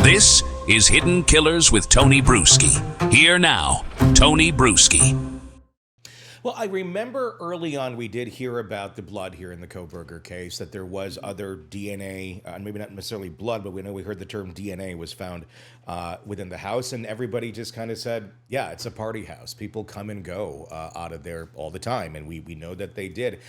This is Hidden Killers with Tony Brueski. Here now, Tony Brueski. Well, I remember early on we did hear about the blood here in the Kohberger case, that there was other DNA, maybe not necessarily blood, but we heard the term DNA was found within the house, and everybody just kind of said, yeah, it's a party house. People come and go out of there all the time, and we know that they did.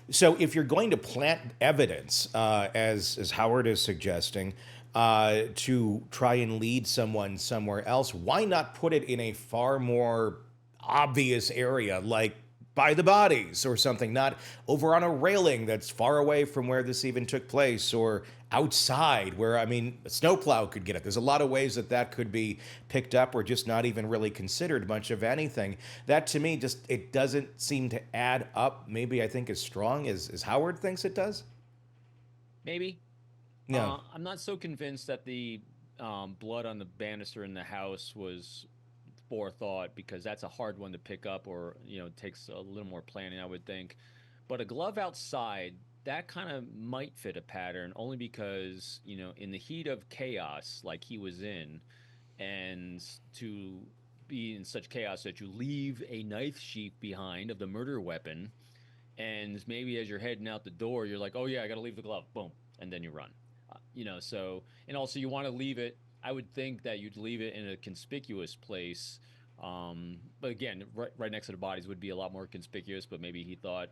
So if you're going to plant evidence, as Howard is suggesting, to try and lead someone somewhere else, why not put it in a far more obvious area, like by the bodies or something, not over on a railing that's far away from where this even took place, or outside where, a snowplow could get it. There's a lot of ways that could be picked up, or just not even really considered much of anything. That to me, it doesn't seem to add up, maybe I think as strong as Howard thinks it does. Maybe. Yeah. I'm not so convinced that the blood on the banister in the house was forethought, because that's a hard one to pick up, or it takes a little more planning, I would think. But a glove outside, that kind of might fit a pattern, only because in the heat of chaos like he was in, and to be in such chaos that you leave a knife sheath behind of the murder weapon, and maybe as you're heading out the door you're like, oh yeah, I gotta leave the glove, boom, and then you run. So, and also you want to leave it, I would think that you'd leave it in a conspicuous place. But again, right next to the bodies would be a lot more conspicuous. But maybe he thought,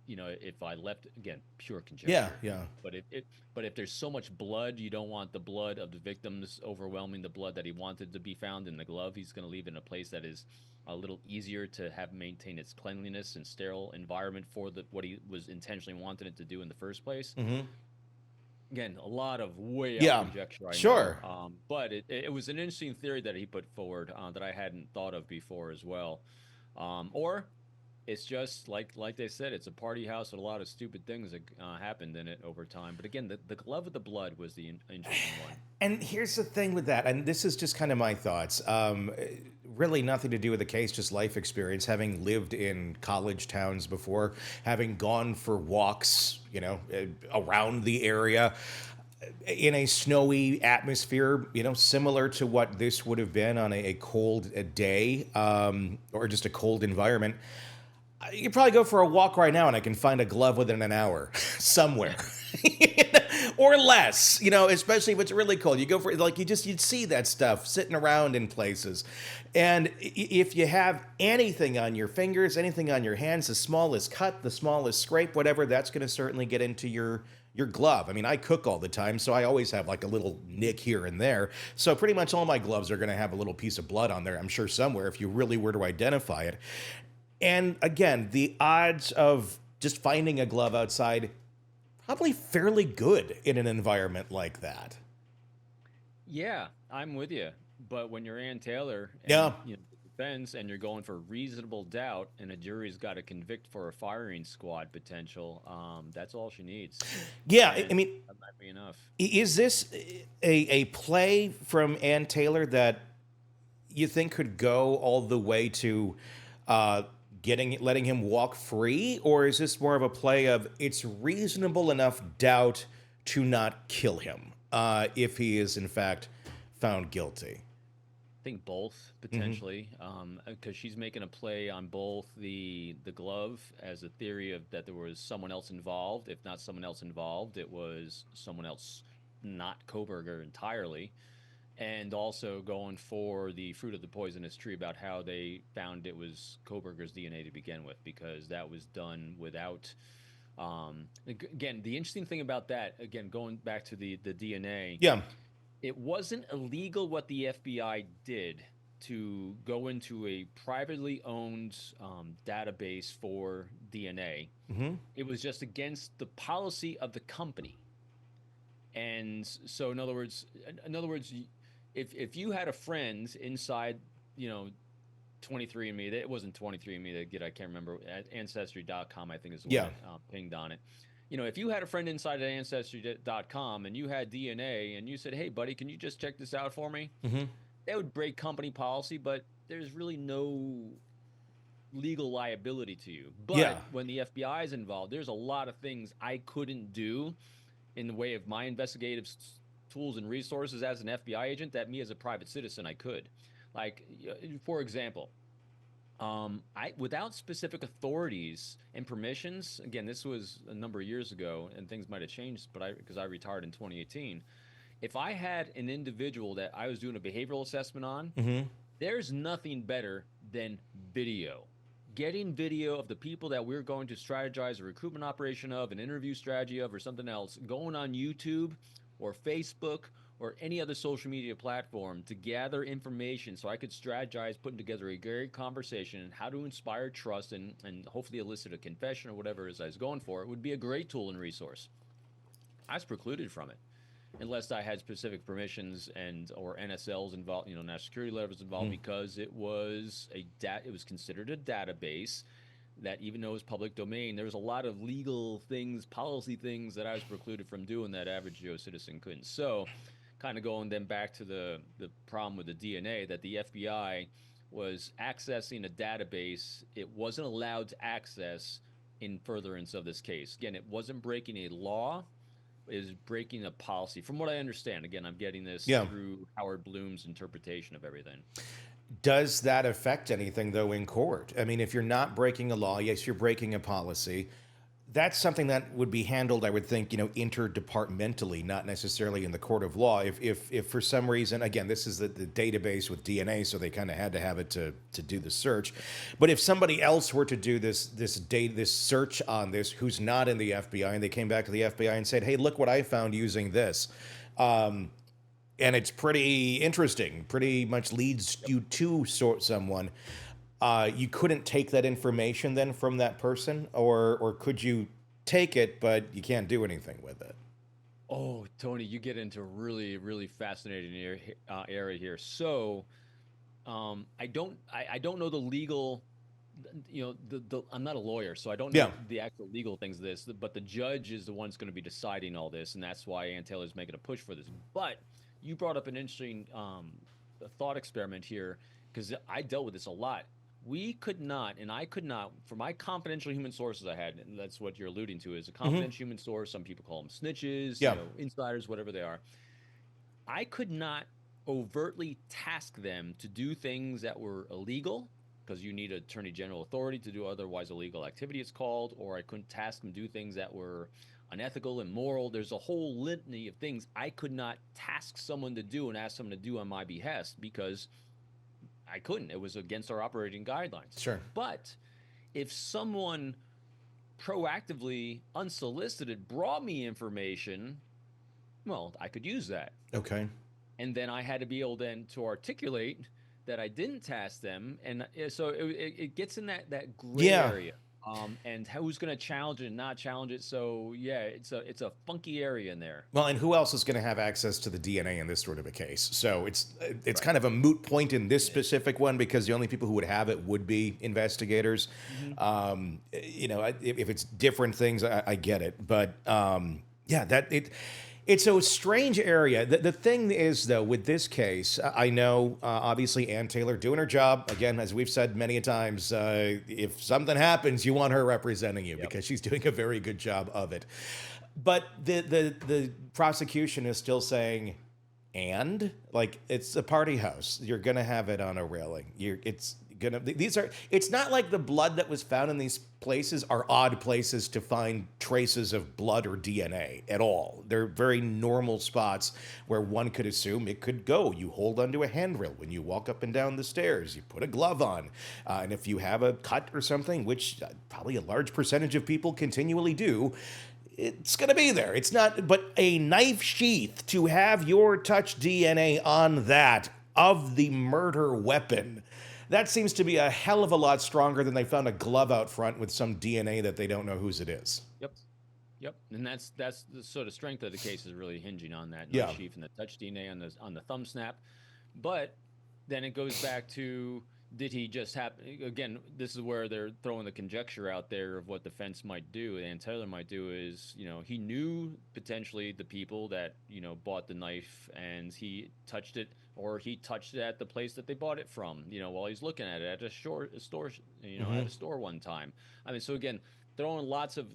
if I left, again, pure conjecture. Yeah. But if there's so much blood, you don't want the blood of the victims overwhelming the blood that he wanted to be found in the glove. He's going to leave it in a place that is a little easier to have maintain its cleanliness and sterile environment for what he was intentionally wanted it to do in the first place. Mm-hmm. Again, a lot of way out conjecture. Sure. But it was an interesting theory that he put forward that I hadn't thought of before as well. Or it's just like they said, it's a party house with a lot of stupid things that happened in it over time. But again, the glove of the blood was the interesting one. And here's the thing with that, and this is just kind of my thoughts. Really nothing to do with the case, just life experience, having lived in college towns before, having gone for walks, around the area in a snowy atmosphere, similar to what this would have been on a cold day, or just a cold environment. You could probably go for a walk right now and I can find a glove within an hour somewhere. Or less, especially if it's really cold. You go for you'd see that stuff sitting around in places. And if you have anything on your fingers, anything on your hands, the smallest cut, the smallest scrape, whatever, that's going to certainly get into your glove. I cook all the time, so I always have like a little nick here and there. So pretty much all my gloves are going to have a little piece of blood on there, I'm sure, somewhere, if you really were to identify it. And again, the odds of just finding a glove outside, probably fairly good in an environment like that. Yeah, I'm with you. But when you're Ann Taylor, and, defense, and you're going for reasonable doubt, and a jury's got to convict for a firing squad potential, that's all she needs. Yeah, that might be enough. Is this a play from Ann Taylor that you think could go all the way to letting him walk free, or is this more of a play of it's reasonable enough doubt to not kill him if he is in fact found guilty? I think both, potentially, because she's making a play on both the glove as a theory of that there was someone else involved. If not someone else involved, it was someone else, not Kohberger entirely. And also going for the fruit of the poisonous tree, about how they found it was Kohberger's DNA to begin with, because that was done without. Again, the interesting thing about that, again, going back to the DNA. Yeah. It wasn't illegal what the FBI did to go into a privately owned database for DNA. Mm-hmm. It was just against the policy of the company. And so, in other words, if you had a friend inside, 23andMe, it wasn't 23andMe that I can't remember, Ancestry.com, I think is the one that pinged on it. If you had a friend inside of Ancestry.com and you had DNA and you said, hey, buddy, can you just check this out for me? Mm-hmm. That would break company policy, but there's really no legal liability to you. But when the FBI is involved, there's a lot of things I couldn't do in the way of my investigative tools and resources as an FBI agent that me as a private citizen I could. Like, for example, I without specific authorities and permissions. Again, this was a number of years ago, and things might have changed, but because I retired in 2018. If I had an individual that I was doing a behavioral assessment on, there's nothing better than video. Getting video of the people that we're going to strategize a recruitment operation of, an interview strategy of, or something else, going on YouTube or Facebook or any other social media platform to gather information so I could strategize putting together a great conversation and how to inspire trust and hopefully elicit a confession or whatever it is I was going for, it would be a great tool and resource. I was precluded from it unless I had specific permissions and or NSLs involved, national security levels involved, because it was it was considered a database that, even though it was public domain, there was a lot of legal things, policy things that I was precluded from doing that average Joe citizen couldn't. So, kind of going then back to the problem with the DNA, that the FBI was accessing a database it wasn't allowed to access in furtherance of this case. Again, it wasn't breaking a law. Is breaking a policy. From what I understand, again, I'm getting this through Howard Bloom's interpretation of everything. Does that affect anything, though, in court? I mean, if you're not breaking a law, yes, you're breaking a policy. That's something that would be handled, I would think, interdepartmentally, not necessarily in the court of law. If for some reason, again, this is the database with DNA, so they kind of had to have it to do the search. But if somebody else were to do this search on this, who's not in the FBI, and they came back to the FBI and said, "Hey, look what I found using this," and it's pretty interesting, pretty much leads you to someone. You couldn't take that information then from that person, or could you take it, but you can't do anything with it? Oh, Tony, you get into a really, really fascinating area here. So, I don't know the legal, I'm not a lawyer, so I don't know the actual legal things of this, but the judge is the one that's going to be deciding all this, and that's why Ann Taylor's making a push for this. But you brought up an interesting thought experiment here, because I dealt with this a lot. We could not, and I could not, for my confidential human sources I had, and that's what you're alluding to, is a confidential human source. Some people call them snitches, insiders, whatever they are. I could not overtly task them to do things that were illegal, because you need attorney general authority to do otherwise illegal activity, it's called, or I couldn't task them to do things that were unethical, immoral. There's a whole litany of things I could not task someone to do and ask someone to do on my behest, because I couldn't. It was against our operating guidelines. Sure. But if someone proactively, unsolicited, brought me information, well, I could use that. Okay. And then I had to be able then to articulate that I didn't task them. And so it gets in that gray area. And who's going to challenge it and not challenge it. So it's a funky area in there. Well, and who else is going to have access to the DNA in this sort of a case? So it's kind of a moot point in this specific one, because the only people who would have it would be investigators. If it's different things, I get it, but it's a strange area. The thing is, though, with this case, I know, obviously, Ann Taylor doing her job. Again, as we've said many a times, if something happens, you want her representing you, because she's doing a very good job of it. But the prosecution is still saying, and like, it's a party house. You're going to have it on a railing. It's not like the blood that was found in these places are odd places to find traces of blood or DNA at all. They're very normal spots where one could assume it could go. You hold onto a handrail when you walk up and down the stairs. You put a glove on. And if you have a cut or something, which probably a large percentage of people continually do, it's going to be there. It's not, but a knife sheath, to have your touch DNA on that of the murder weapon, that seems to be a hell of a lot stronger than they found a glove out front with some DNA that they don't know whose it is. Yep. And that's the sort of strength of the case is really hinging on that knife sheath and the touch DNA on the thumb snap. But then it goes back to, did he just happen? Again, this is where they're throwing the conjecture out there of what the defense might do, and Taylor might do is, he knew potentially the people that, bought the knife, and he touched it, or he touched it at the place that they bought it from, while he's looking at it at a store, at a store one time. I mean, so again, throwing lots of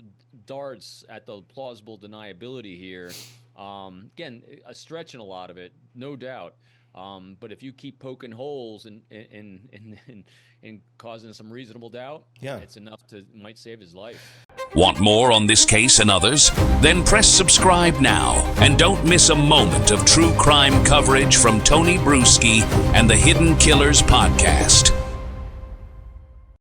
darts at the plausible deniability here. Again, a stretch in a lot of it, no doubt. But if you keep poking holes and causing some reasonable doubt, Yeah. it's enough might save his life. Want more on this case and others? Then press subscribe now and don't miss a moment of true crime coverage from Tony Brueski and the Hidden Killers podcast.